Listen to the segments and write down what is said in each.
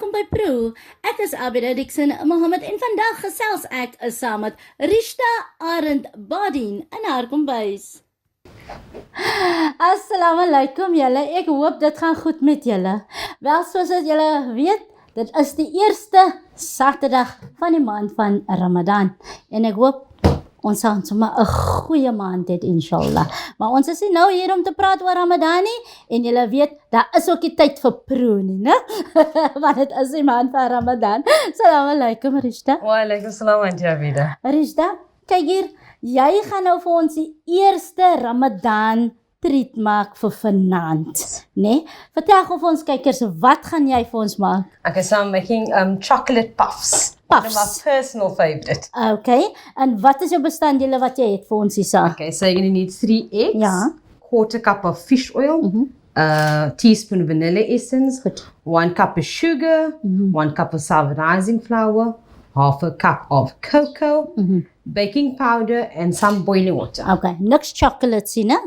welkom by Proe. Ek is Abidah, Dixon, Mohamed en vandag gesels ek saam met Rishdah Arend Bardien in haar kombuis. Assalamu alaikum julle, ek hoop dit gaan goed met julle. Wel, soos wat julle weet, dit is die eerste Saterdag van die maand van Ramadan. En ek hoop ons sal sommer 'n goeie maand hê, inshallah. Maar ons is nie nou hier om te praat oor Ramadan nie. En julle weet, daar is ook die tyd vir Proe nie, né? Want dit is die maand van Ramadan. Assalamu alaikum, Rishdah. Wa alaikum salam, Auntie Abidah. Rishdah, kyk hier. Jy gaan nou vir ons die eerste Ramadan treat maak vir vanaand, né? Vertel gou vir ons kykers, wat gaan jy vir ons maak? Okay, so I'm making chocolate puffs. One of my personal favorite. Okay, en wat is jou bestanddele wat jy het vir ons hier? Okay, so you're going to need 3 eggs, Ja. quarter cup of fish oil, teaspoon vanilla essence, Goed. 1 cup of sugar, 1 cup of sour rising flour, half a cup of cocoa, baking powder, and some boiling water. Okay, niks chocolates nie, né?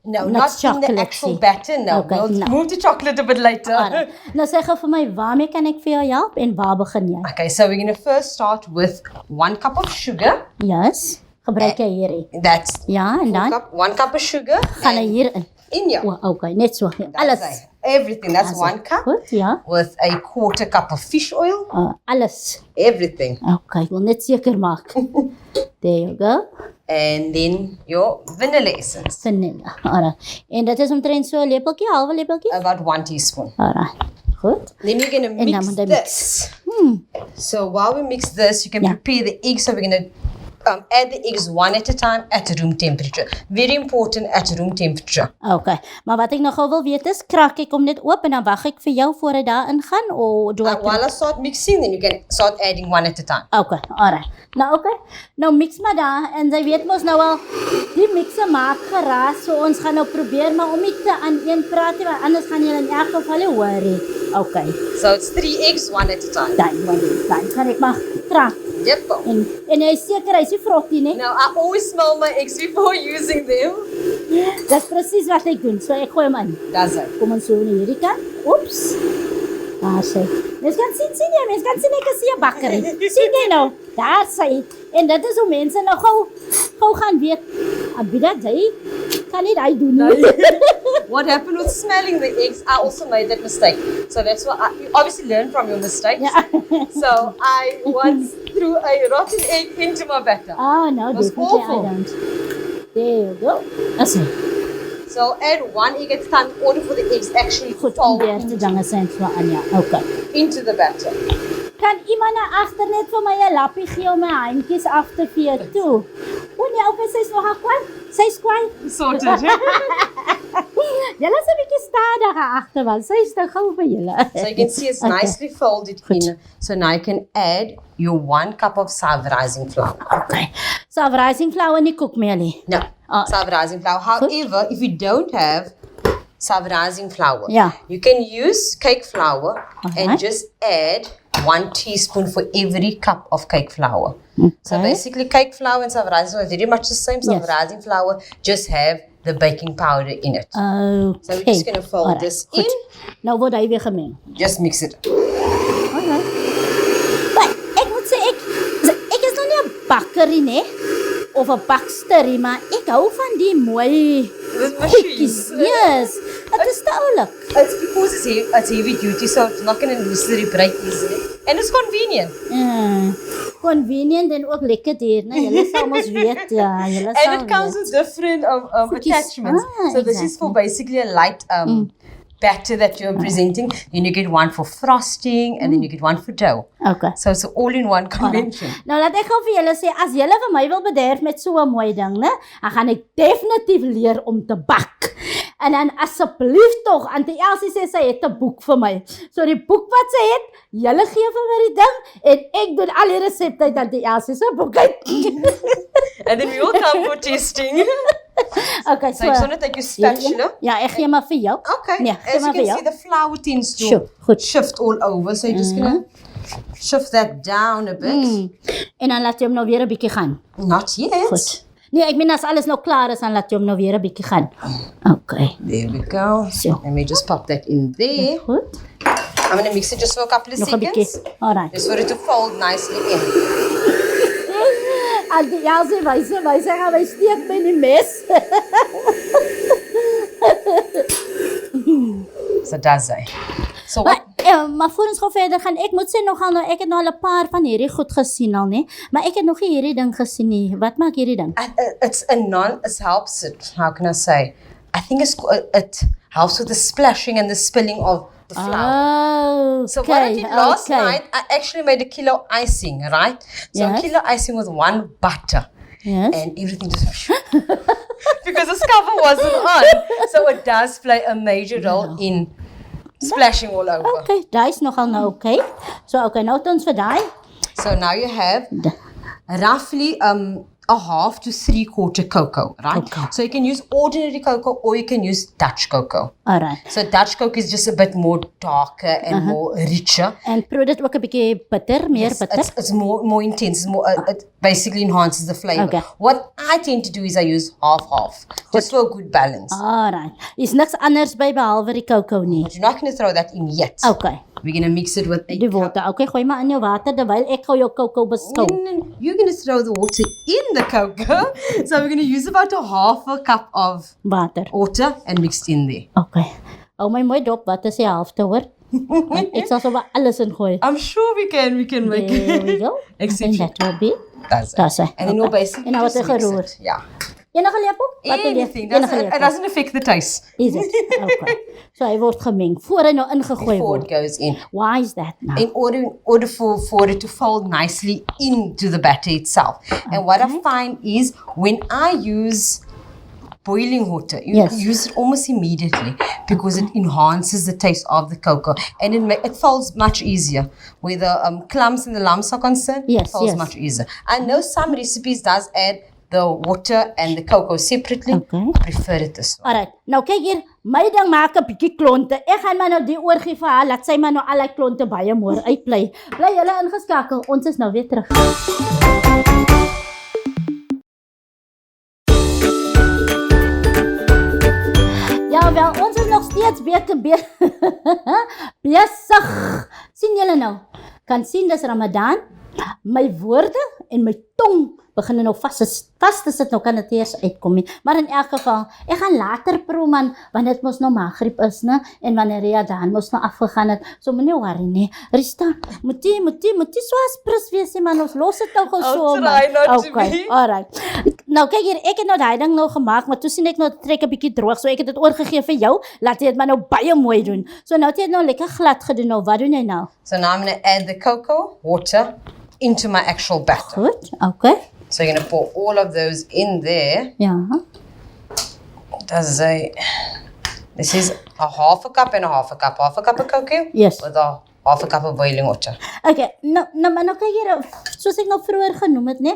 No, Not not in chocolate, the actual see. batter, no. Okay, We'll no. move to chocolate a bit later. Alright. Nou sê gou vir my, waarmee kan ek vir jou help en waar begin jy? Okay, so we're going to first start with 1 cup of sugar. Yes, gebruik jy hierdie. That's Ja, en dan 1 cup of sugar. gaan hy hierin. In here. O, okay, net so. That's Alles. it. Everything. That's Alles. 1 cup Goed, ja. with a quarter cup of fish oil. Alles. Everything. Okay, ek wil net seker maak. There you go. And then your vanilla essence. Vanilla. Alright. En dit is omtrent so 'n lepeltjie, halwe lepeltjie? About 1 teaspoon. Alright. Goed. Then you're going to En dan mix moet jy this. So while we mix this, you can Yeah. prepare the eggs. So we're going to add the eggs one at a time at room temperature. Very important, at room temperature. Okay. Maar wat ek nog gou wil weet is, krak ek hom net oop en dan wag ek vir jou voor hy daarin gaan of do ek While I start mixing, then you can start adding one at a time. Okay, alright. Nou okay. Nou mix maar daar en jy weet mos nou al die mixer maak geraas, so ons gaan nou probeer maar om nie te aan een praat nie, want anders gaan jy in elk geval worry. Okay. So it's 3 eggs, one at a time. Dan kan ek maar krak. Yep. En jy is seker hy is nie vrotty nie. Now I always smell my eggs before using them. Dis presies wat ek doen. So ek gooi hom in. Does it? Kom ons so in hierdie kant. Oeps. Daar sê. Mens kan sien jy, mens kan sien ek is 'n bakkery. Sien jy nou? Daar sê. En dit is hoe mense nou gou gaan weet. Abidah, jy kan nie daai doen nie. What happened with smelling the eggs? I also made that mistake. So that's why you obviously learn from your mistakes. Ja. So I once threw a rotten egg into my batter. Oh, no, was definitely I awful. don't. There you go. That's it. So add 1 egg at a time in order for the eggs actually to Goed, fall om weer te dinge sien so aan ja. Okay. into the batter. Kan iemand na agter net vir my 'n lappie gee om my handjies af te vee toe? O nee, okay, sy's nog kwaai. Sy's kwaai. Sorted. Julle is 'n bietjie stadiger agter want sy's te gou vir julle. So you can see it's nicely folded in. So now you can add your 1 cup of sour rising flour. Okay. So rising flour nie koekmeelie. No, sour rising flour. However, if you don't have sour rising flour, Yeah. you can use cake flour and Alright. just add 1 teaspoon for every cup of cake flour. So Okay. basically cake flour and sour rising flour are very much the same. Sour Yes. rising flour just have the baking powder in it. Okay. So we're just going to fold Alright, this goed. in. Nou word hy weer gemeng. Just mix it. Alright. Maar ek moet sê ek is nog nie 'n bakkerie nie of 'n baksterie, maar ek hou van die mooi This goedjies. machine. Yes. Dit is te oulik. It's because it's heavy duty, so it's not going to necessarily break easily. And it's convenient. Convenient en ook lekker duur, né? Julle sal mos weet, ja, julle sal. And it comes with different Goodies. attachments. So this is for basically a light batter that you're presenting. Then you get one for frosting, and then you get one for dough. Okay. So it's an all-in-one convention. Nou laat ek gou vir julle sê, as julle vir my wil bederf met so 'n mooi ding, né? Dan gaan ek definitief leer om te bak. En dan asseblief tog, Auntie Elsie sê sy het 'n boek vir my. So die boek wat sy het, julle gee vir my die ding en ek doen al die resepte uit Auntie Elsie se boek uit. And then we all come for testing. Okay, So you just want to take your spatula. Ja, ek gee maar vir jou. Okay. Nee, As gee you maar vir can jou. see, the flour tends to Sure, goed. shift all over. So you're just going to shift that down a bit. En dan laat jy hom nou weer 'n bietjie gaan. Not yet. Goed. Nee, ek meen as alles nou klaar is, dan laat jy hom nou weer 'n bietjie gaan. Okay. There we go. So. Let me just pop that in there. Goed. I'm going to mix it just for a couple of Nog 'n bietjie. seconds. Alright. Just for it to fold nicely in. En die Elsie wys sy gaan my steek met die mes. So does hy. So what? Maar voor ons gaan verder gaan, ek moet sê nogal nou, ek het nou al 'n paar van hierdie goed gesien al, nee. Maar ek het nog nie hierdie ding gesien nie. Wat maak hierdie ding? It's it helps it, how can I say? I think it helps with the splashing and the spilling of the flour. Oh, So what I did last night, I actually made a kilo icing, right? So Yes. a kilo icing with 1 butter. Yes. And everything just because the cover wasn't on. So it does play a major role in splashing all over. Okay, daai is nogal nou okay. So okay, nou het ons vir daai. So now you have roughly a half to 3/4 cocoa, right? Cocoa. So you can use ordinary cocoa or you can use Dutch cocoa. Alright. So Dutch cocoa is just a bit more darker and more richer. En proe dit ook 'n bietjie bitter, meer bitter. It's more intense. It's more, it basically enhances the flavor. Okay. What I tend to do is I use half, just for a good balance. Alright. Is niks anders by behalwe die cocoa nie. But you're not going to throw that in yet. Okay. We're going to mix it with a Die water. Okay, gooi maar in jou water terwyl ek gou jou cocoa beskou. You're going to throw the water in the cocoa. So we're going to use about a half a cup of Water. water and mixed in there. Okay. Hou my mooi dop, wat is die helfte hoor? Ek sal sommer alles ingooi. I'm sure we can make There we go. Except And that will be. That's it. That's it. And then we'll basically En nou just wat mix geroer. it. Yeah. Enige lepel? Wat wil jy? Anything. Enige It lepel. doesn't affect the taste. Is it? Okay. So hy word gemeng voor hy nou ingegooi Before it word. goes in. Why is that now? In order for it to fold nicely into the batter itself. And what I find is when I use boiling water, you Yes. use it almost immediately because it enhances the taste of the cocoa and it folds much easier. Where the clumps and the lumps are concerned, Yes, it folds yes. much easier. I know some recipes does add the water and the cocoa separately. Okay. I prefer it this way. Alright, nou kyk hier, my ding maak 'n bietjie klonte. Ek gaan maar nou die oorgie vir haar, laat sy maar nou al die klonte baie mooi uitbly. Bly julle ingeskakel, ons is nou weer terug. Ja, wel, ons is nog steeds besig. Sien julle nou? Kan sien dis Ramadan. My woorde en my tong begin nou vas te sit, nou kan dit eers uitkom nie. Maar in elk geval, ek gaan later proe man, want dit mos nou Maghrib is, ne? En wanneer Ramadan mos nou afgegaan het, so moenie worry nie. Rishdah, moet jy so aspres wees, man, ons los dit nou gou so. I'll try not to Okay, be. alright. Nou kyk hier, ek het nou daai ding nou gemaak, maar toe sien ek nou trek 'n bietjie droog, so ek het dit oorgegee vir jou, laat jy dit maar nou baie mooi doen. So nou het jy dit nou lekker glad gedoen, nou wat doen jy nou? So now I'm going to add the cocoa, water, into my actual batter. Goed, okay. So you're going to pour all of those in there. Ja. This is a half a cup and a half a cup. Half a cup of cocoa Yes. with a half a cup of boiling water. Okay, maar nou kyk hier, soos ek nou vroeër genoem het, nee.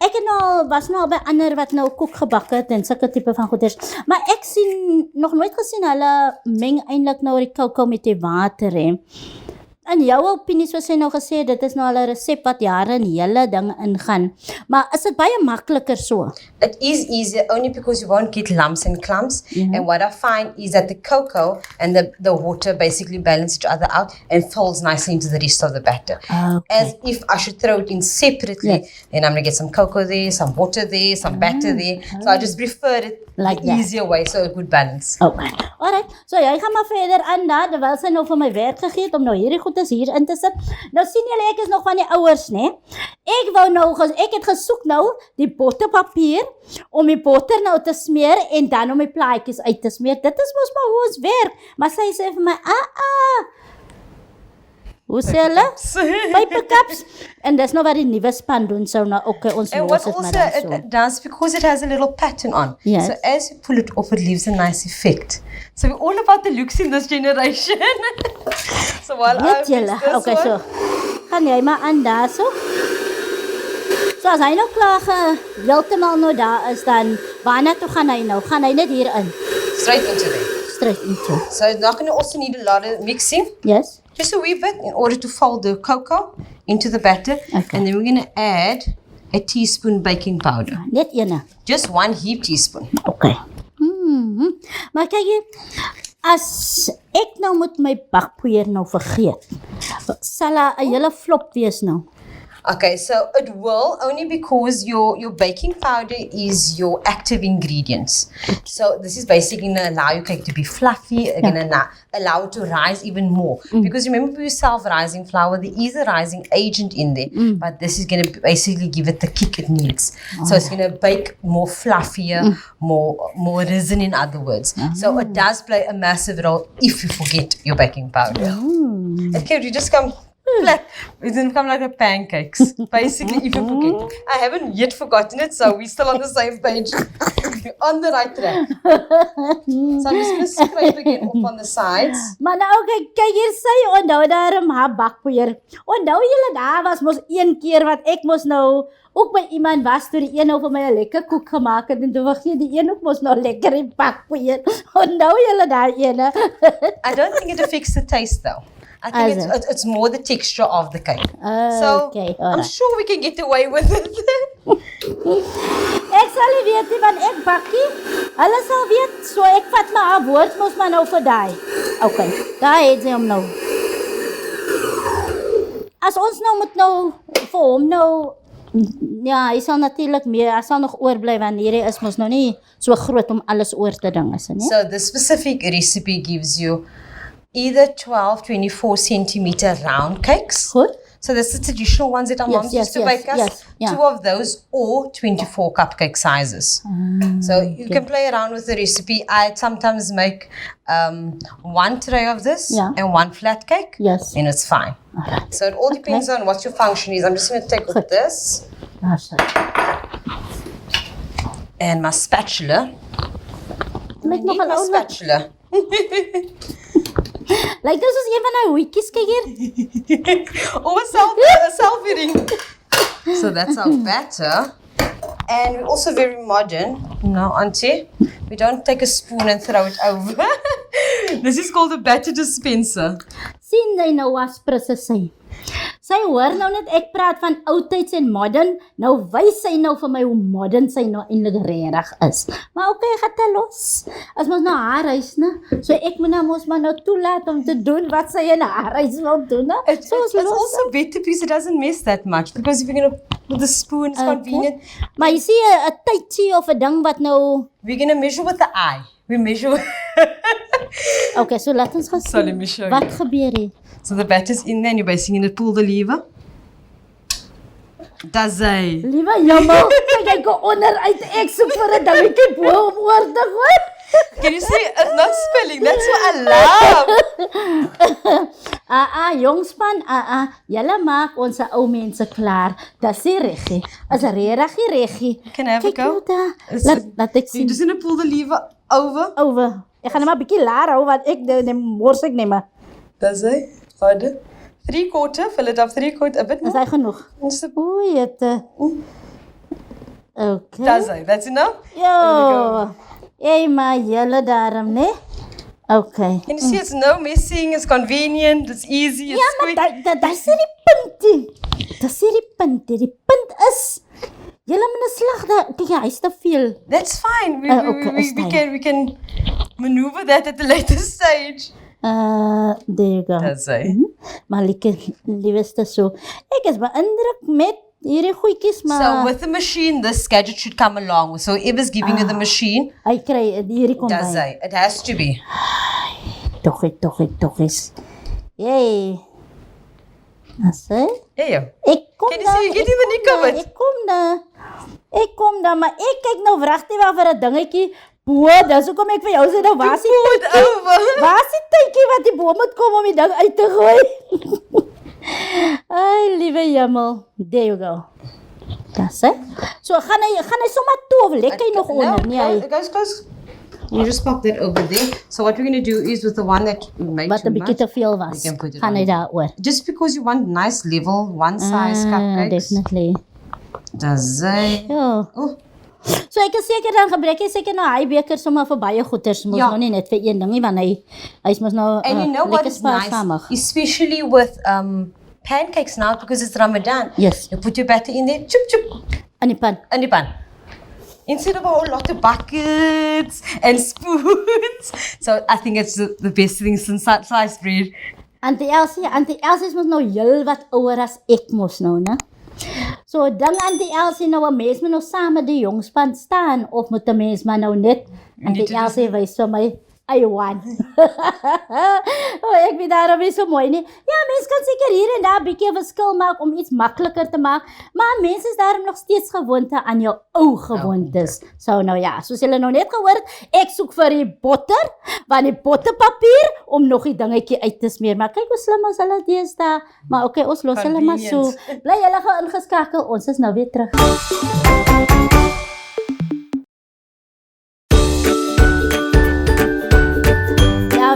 Ek het nou was nou al by ander wat nou koek gebak het en sulke tipe van goeders. Maar ek sien nog nooit gesien hulle meng eintlik nou die cocoa met die water hè. In jou opinie, soos jy nou gesê het, dit is nou al 'n resep wat jare in hele ding ingaan. Maar is dit baie makliker so? It is easier only because you won't get lumps and clumps. And what I find is that the cocoa and the water basically balance each other out and folds nicely into the rest of the batter. Okay. As if I should throw it in separately, then I'm going to get some cocoa there, some water there, some batter there. So I just prefer it Like the that. easier way, so a good balance. Okay. Alright. So jy gaan maar verder aan daar, terwyl sy nou vir my werk gegee het om nou hierdie goedes hier in te sit. Nou sien julle ek is nog van die ouers, né? Ek het gesoek nou die botterpapier om die botter nou te smeer en dan om die plaatjies uit te smeer. Dit is mos maar hoe ons werk. Maar sy sê vir my, hoe sê hulle? Papercups. En dis nou wat die nuwe span doen, so nou okay, ons And los what dit maar also dan so. it does, because it has a little pattern on. Yes. So as you pull it off, it leaves a nice effect. So we're all about the looks in this generation. So while I Weet julle, fix this okay, one, so gaan jy maar aan daar so. So as hy nou klaar heeltemal nou daar is, dan waarna toe gaan hy nou? Gaan hy net hier in? straight into there. Straight into. So it's not going to also need a lot of mixing, Yes? just a wee bit in order to fold the cocoa into the batter. Okay. And then we're going to add a teaspoon baking powder. Net ene. Just 1 heap teaspoon. Okay. Maar kyk jy, As ek nou met my bakpoeier nou vergeet, sal 'n hele flop wees nou. Okay, so it will only because your baking powder is your active ingredients. So this is basically going to allow your cake to be fluffy, going to allow it to rise even more. Because remember with self-rising flour, there is a rising agent in there, but this is going to basically give it the kick it needs. So it's going to bake more fluffier, more risen in other words. So it does play a massive role if you forget your baking powder. Okay, you just come... It didn't come like a pancakes. Basically, if you forget. I haven't yet forgotten it, so we're still on the same page. You're on the right track. So I'm just going to scrape again up on the sides. Maar nou, kyk hier sê, onthou daarom haar bakpoeier. Onthou julle daar was mos een keer wat ek mos nou ook by iemand was toe die een nou vir my 'n lekker koek gemaak het en toe vergeet die een ook mos nou lekker in bakpoeier. Onthou julle daai ene? I don't think it affects the taste though. I think it's more the texture of the cake. So Okay, I'm sure we can get away with it. Ek sal nie weet nie, want ek bakkie. Hulle sal weet, so ek vat my haar woord mos maar nou vir daai. Okay, daai het sy hom nou. As ons nou moet nou vir hom nou, ja, hy sal natuurlik meer, hy sal nog oorbly want hierdie is mos nou nie so groot om alles oor te ding is, nie? So this specific recipe gives you either 12, 24 centimeter round cakes. Goed. So that's the traditional ones that our moms used to bake us. yeah. 2 of those or 24 cupcake sizes. So you can play around with the recipe. I sometimes make 1 tray of this and 1 flat cake. Yes. And it's fine. Alright. So it all depends on what your function is. I'm just going to take off this. And my spatula. I need my spatula. Like this is een van die hoetjies, kyk hier. Oh, a selfie ring. So that's our batter. And we're also very modern. No, auntie. We don't take a spoon and throw it over. This is called a batter dispenser. Sien jy nou as presies sy? Sy hoor nou net ek praat van oudtyds en modern, nou wys sy nou vir my hoe modern sy nou eintlik regtig is. Maar okay, ek gaan dit los. As mos nou haar huis, né? So ek moet nou mos maar nou toelaat om te doen wat sy in haar huis wil doen, né? It's also better because it doesn't mess that much. Because if you're going to with the spoon, it's convenient. Maar jy sien 'n tydjie of 'n ding wat nou... We're going to measure with the eye. We measure... Okay, so laat ons gaan sien. So let me show you. Wat gebeur hier? So the batter's in there and you're basically going to pull the lever. Does hy? Liewe jammer, kyk ek go onderuit ek soek vir 'n dingetjie bo om oor te gooi. Can you see? It's not spilling. That's what I love. Jongspan, julle maak ons ou mense klaar. Dis reggie. Is reggie. Can I have a go? Laat ek sien. You're just going to pull the lever over. Ek gaan net maar 'n bietjie laer hou want ek mors ek net maar. Does hy? Harde. 3/4, fill it up 3/4, a bit more. Is hy genoeg? O, jette. Okay. Does hy? That's enough? Jo. Maar julle daarom, né? Okay. Can you see it's no messing, it's convenient, it's easy, it's quick. Ja, maar dat is die puntie. Dis die punt. Die punt is, julle moet 'n slag daar, kyk hy's te veel. That's fine. We can maneuver that at the later stage. There you go. Does hy? Maar liefste so. Ek is beïndruk met hierdie goedjies, maar... So with the machine, this gadget should come along. So whoever's giving you the machine... Hy kry hierdie kom by. Does hy? It has to be. Toch is. Yay. Asy? Ja. Ek kom Can you see you getting the nick of it? Ek kom daar, maar ek kyk nou wragtig wel vir 'n dingetjie. Bo, dis hoekom ek vir jou sê nou waar is die tydjie wat die boom moet kom om die ding uit te gooi? Ai, liewe jemmel. There you go. Dis hè? So gaan hy sommer toe, lek hy nog onder, nee. Guys. You just pop that over there. So what we're going to do is with the one that we made wat 'n bietjie te veel was. Gaan hy daar oor. Just because you want nice level, one size cupcakes. Definitely. Dis hy. Ja. So ek is seker dan gebruik jy seker nou hy beker sommer vir baie goeders, mos nou nie net vir een ding nie, want hy's mos nou and you know what is nice, especially with pancakes now because it's Ramadan. Yes. You put your batter in there, chup chup. In die pan. instead of a whole lot of buckets and spoons. So I think it's the best thing since sliced bread. Auntie Elsie mos nou heel wat ouer as ek mos nou, né? So dink Auntie Elsie nou 'n mens moet nou saam met die jongspan staan of moet 'n mens maar nou net Auntie Elsie wys vir my I want. Ek weet daarom nie so mooi nie. Ja, mens kan seker hier en daar 'n bietjie verskil maak om iets makliker te maak, maar mense is daarom nog steeds gewoonte aan jou ou gewoontes. So nou ja, soos julle nou net gehoor het, ek soek vir die botter, want die botterpapier om nog die dingetjie uit te smeer. Maar kyk hoe slim is hulle deesdae. Maar okay, ons los hulle maar so. Bly julle gou ingeskakel. Ons is nou weer terug.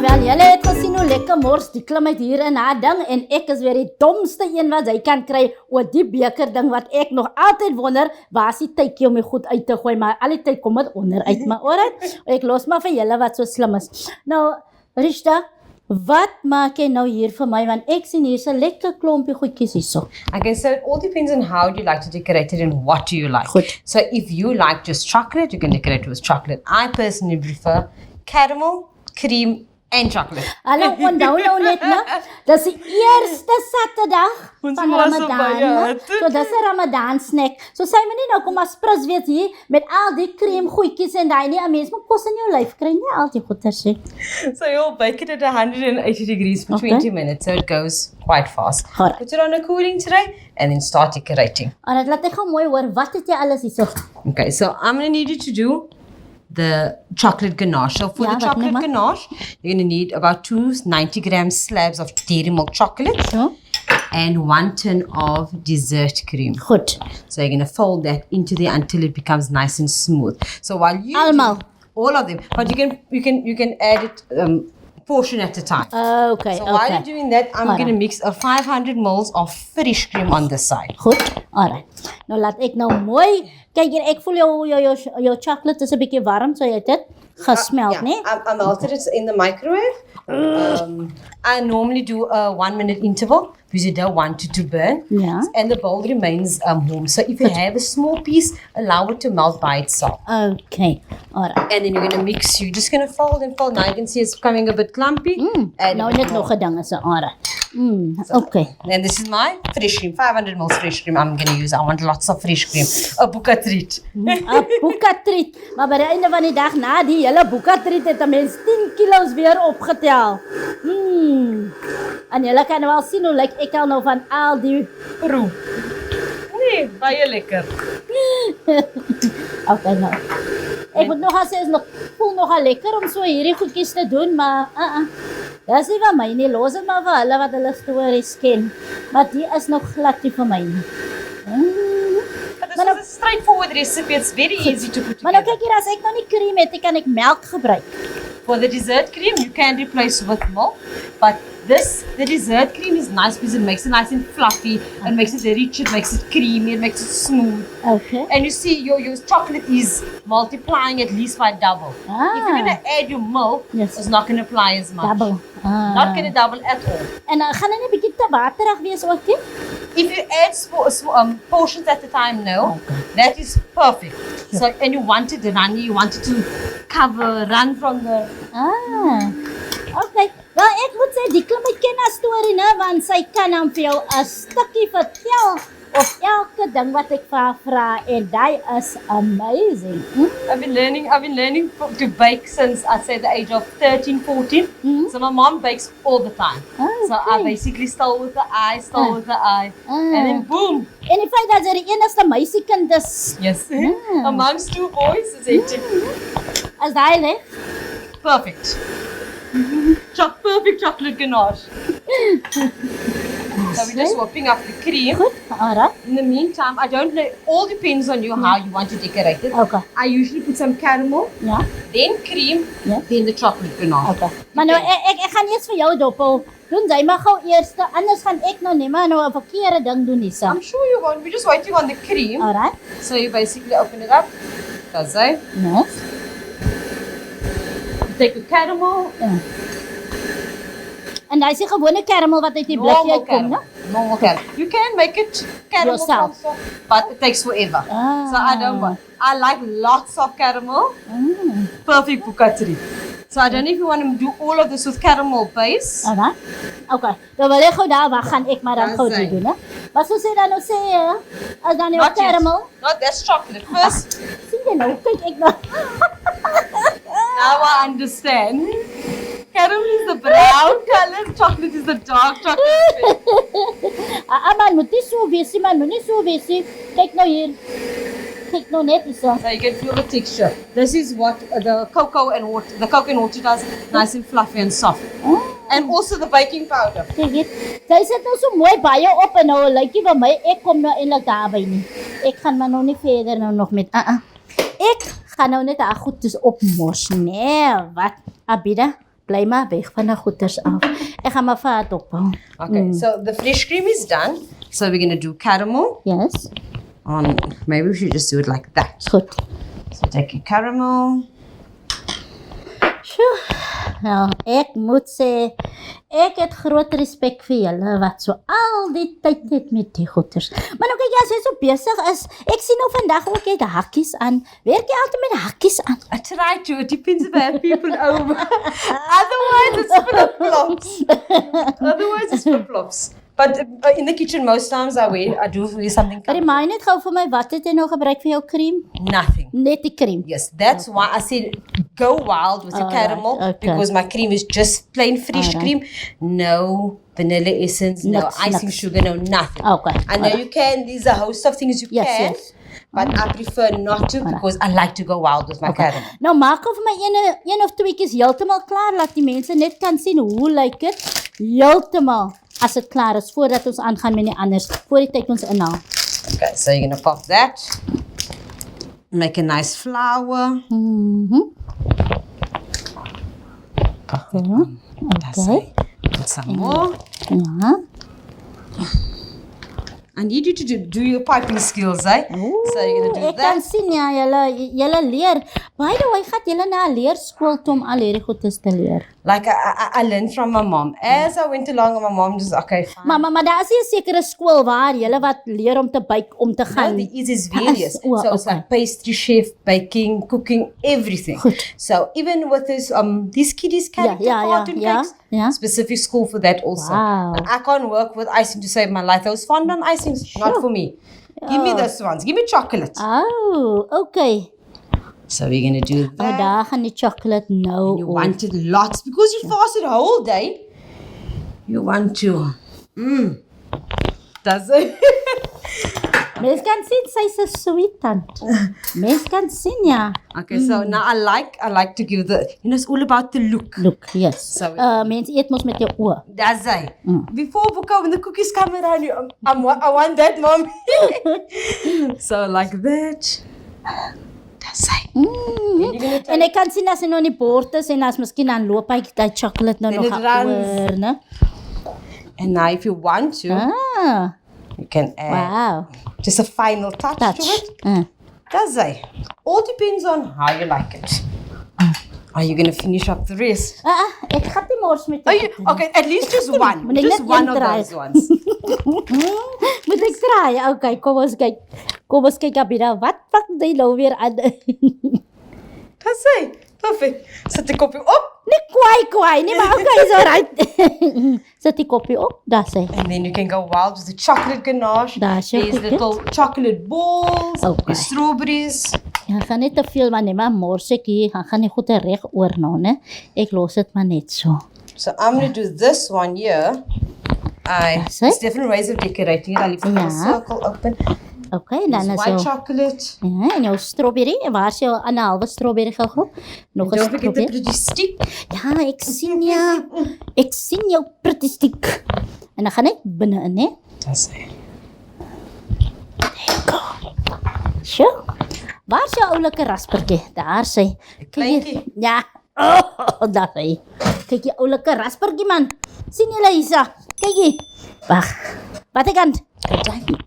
Wel, julle het gesien hoe lekker mors die klim uit hier in haar ding en ek is weer die domste een wat hy kan kry oor die beker ding wat ek nog altyd wonder, waar is die tydjie om die goed uit te gooi, maar al die tyd kom dit onder uit, maar alright, ek los maar vir julle wat so slim is. Nou, Rishdah, wat maak jy nou hier vir my, want ek sien hier's 'n lekker klompie goedjies hierso. Okay, so it all depends on how you like to decorate it and what do you like. Goed. So if you like just chocolate, you can decorate it with chocolate. I personally prefer caramel, cream, and chocolate. Hallo, onthou nou net, né? Dis die eerste Saterdag van Ramadan. So dis 'n Ramadan snack. So sê my nie nou kom as prins weet hier met al die cream goedjies en daai nie, 'n mens moet kos in jou lyf kry, nie al die goeders nie. So you'll bake it at 180 degrees for 20 minutes, so it goes quite fast. Alright. Put it on a cooling tray and then start decorating. Alright, laat ek gou mooi hoor, wat het jy alles hierso? Okay, so I'm going to need you to do the chocolate ganache. So for the chocolate ganache, you're going to need about 2 90-gram slabs of dairy milk chocolate and 1 tin of dessert cream. Goed. So you're going to fold that into there until it becomes nice and smooth. So while you all of them, but you can add it portion at a time. Okay. So while you're doing that, I'm going to mix 500 ml of fresh cream on this side. Goed. Alright. Nou laat ek nou mooi kyk hier, ek voel jou chocolate is 'n bietjie warm, so jy het dit gesmelt, né? I melted it in the microwave. I normally do a 1 minute interval because you don't want it to burn. Yeah. And the bowl remains warm. So if you have a small piece, allow it to melt by itself. Okay. Alright. And then you're going to mix. You're just going to fold and fold. Now you can see it's becoming a bit clumpy. And nou net nog 'n ding so alright. Okay. And this is my fresh cream, 500 ml fresh cream I'm going to use. I want lots of fresh cream. A boeka treat. 'n boeka treat. Maar by die einde van die dag, na die hele boeka treat het 'n mens 10 kilos weer opgetel. En julle kan wel sien hoe lyk ek al nou van al die Proe. Nee, baie lekker. Okay nou. Ek moet nog sê is nog voel nogal lekker om so hierdie goedjies te doen, maar dis nie vir my nie, los dit maar vir hulle wat hulle stories ken. Maar die is nog glad nie vir my nie. This is a straightforward recipe. It's very easy to put together. Maar nou kyk hier, as ek nou nie cream het, kan ek melk gebruik. For the dessert cream, you can replace with milk, but the dessert cream is nice because it makes it nice and fluffy, and makes it rich, it makes it creamy, it makes it smooth. Okay. And you see your chocolate is multiplying at least by double. If you're going to add your milk, it's not going to apply as much. Double. Not going to double at all. En gaan dit nie bietjie te waterig wees ook nie? If you add portions at a time, no. That is perfect. So, and you want it runny, you want it to run from the... Okay. Wel, ek moet sê, die klim ken 'n storie, né, want sy kan dan vir jou 'n stukkie vertel of elke ding wat ek vra en daai is amazing. I've been learning to bake since I'd say the age of 13, 14. So my mom bakes all the time. So I basically stole with the eye, and then boom. En die feit dat sy die enigste meisiekind is. Yes. Amongst 2 boys is 18. As daai lê. Perfect. Perfect chocolate ganache. So we're just whopping up the cream. Good. Alright. In the meantime, I don't know, it all depends on you how you want to decorate it. Okay. I usually put some caramel, then cream, then the chocolate ganache. Okay. Maar nou, ek gaan eers vir jou doppel. Doen jy maar gou eers, anders gaan ek nou net maar nou 'n verkeerde ding doen hierso. I'm sure you won't. We're just waiting on the cream. Alright. So you basically open it up. That's it. Yes. You take the caramel. En daai is die gewone caramel wat uit die blikkie uitkom, né? Normal caramel. You can make it caramel yourself, but it takes forever. So I don't want. I like lots of caramel. Perfect for cutlery. So I don't know if you want to do all of this with caramel base. Alright. Okay. Dan wil ek gou daar wag gaan ek maar dan gou dit doen, hè. Wat sou sê dan nou sê as dan jou Not yet. caramel? Not that's chocolate. First, Sien jy nou kyk ek nou. now I understand. Caramel is the brown color, chocolate is the dark chocolate. Man, moet nie so wees nie, man, moet nie so wees nie. Kyk nou hier. Kyk nou net so. So you can feel the texture. This is what the cocoa and water does, nice and fluffy and soft. And also the baking powder. Kyk hier. Sy sit nou so mooi baie op en nou lyk jy vir my ek kom nou eintlik daarby nie. Ek gaan maar nou nie verder nou nog met Ek gaan nou net haar goedes opmors. Nee, wat? Abidah, bly maar weg van die goeders af. Ek gaan maar vir haar ophou. Okay, so the fresh cream is done. So we're going to do caramel. Yes. Maybe we should just do it like that. Goed. So take your caramel. Sjoe. Nou, ek moet sê ek het groot respek vir julle wat so al die tyd het met die goeders. Maar nou kyk jy as jy so besig is, ek sien nou vandag ook jy het hakkies aan. Werk jy altyd met hakkies aan? I try to. It depends if I have people over. Otherwise, it's flip-flops. But in the kitchen, most times I do wear something. Remind net gou vir my, wat het jy nou gebruik vir jou cream? Nothing. Net die cream. Yes, that's why I said go wild with the caramel because my cream is just plain fresh cream. No vanilla essence, no icing sugar, no nothing. Okay. I know you can. There's a host of things you can. Yes. But I prefer not to because I like to go wild with my caramel. Nou maak of my een of twee keer heeltemal klaar, laat die mense net kan sien hoe lyk dit heeltemal as dit klaar is voordat ons aangaan met die anders, voor die tyd ons inhaal. Okay, so you're going to pop that. Make a nice flour. Pop that one. Okay. Put some more. Ja. I need you to do your piping skills, eh? So you're going to do Ek kan that. sien ja, julle leer. By the way, gaan julle na 'n leerskool toe om al hierdie goedes te leer. Like I learned from my mom. As I went along, my mom just, okay, fine. Maar daar is nie 'n sekere skool waar julle wat leer om te bake, om te No, gaan. the is various. Oh, So it's like pastry chef, baking, cooking, everything. Goed. So even with this, these kiddies character cartoon cakes, specific school for that also. Wow. And I can't work with icing to save my life. Those fondant icings, not for me. Give me those ones. Give me chocolate. Oh, okay. So we're going to do that. Daar gaan die chocolate nou. You want it lots because you fasted a whole day. You want to. Does it? Mens kan sien sy's 'n sweet tand. Mens kan sien ja. Okay, so now I like to give it's all about the look. Look, yes. So Mens eet mos met jou oë. That's it. Before Buka, when the cookies come around, I want that, mom. So like that. That's it. En ek kan sien as hy nou in die bord is en as miskien dan loop hy die chocolate nou Then nog it oor, né? And now if you want to, you can add Wow. just a final touch to it. That's it. All depends on how you like it. Are you going to finish up the rest? Ek gaan nie mors met Are you, okay, at least just one. Moet ek Just net one een of draai? those ones. Moet ek try? Okay, kom ons kyk. Kom ons kyk Abidah, wat pak jy nou weer aan? That's it. Perfect. Sit die koppie op. Nie kwaai, nie, maar okay, is alright. Sit die koppie op, daar sê. And then you can go wild with the chocolate ganache. Daar's jou There's goed, little chocolate balls. Okay. There's strawberries. Ja, gaan net te veel maar nee, maar mors ek hier, gaan nie goed reg oor nou, né? Ek los dit maar net so. So I'm going to do this one here. There's different ways of decorating it. I'll leave the whole circle open. Okay, dan There's is white jou chocolate. ja, en jou strawberry, en waar is jou 'n halwe strawberry gehou? Nog 'n Don't forget the strawberry. pretty stick. Ja, ek sien ja. Ek sien jou pretty stick. En dan gaan hy binne-in, hè? That's it. Sjoe. Waar is jou oulike raspertjie? Daar sy. kleintjie. Ja. Oh, daar sy. Kyk jy oulike raspertjie man. Sien jy Lisa? Kyk jy. Wag. Wat ek aan?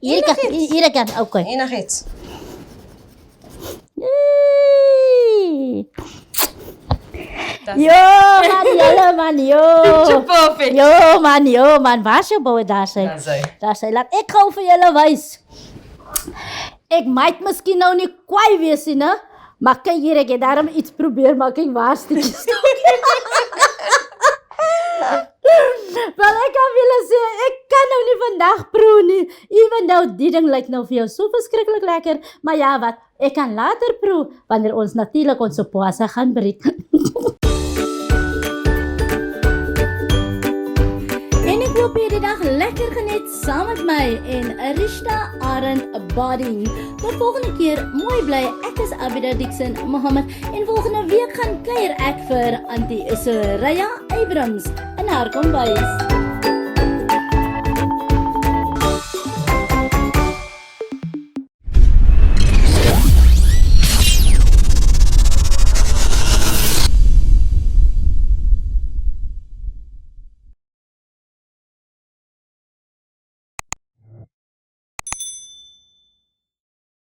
Hier kan. Okay. Enigiets. Yo man, yo. Perfect. Yo man, waar is jou boue daar sy? Daar sy. Daar sy, laat ek gou vir julle wys. Ek might miskien nou nie kwaai wees nie, né? Maar kyk hier, ek het daarom iets probeer, maar kyk waar stukkies. Wel, ek kan willen sê, ek kan nou nie vandag proe nie. Even nou, die ding lyk nou vir jou so verskriklik lekker. Maar ja, wat, ek kan later proe, wanneer ons natuurlijk ons poase gaan breek. En ek hoop jy die dag lekker geniet saam met my en Rishdah Arend Bardien. Tot volgende keer, mooi bly, ek is Abidah Dixon, Mohamed, en volgende week gaan kuier ek vir Auntie Soraya Abrams in haar kombuis.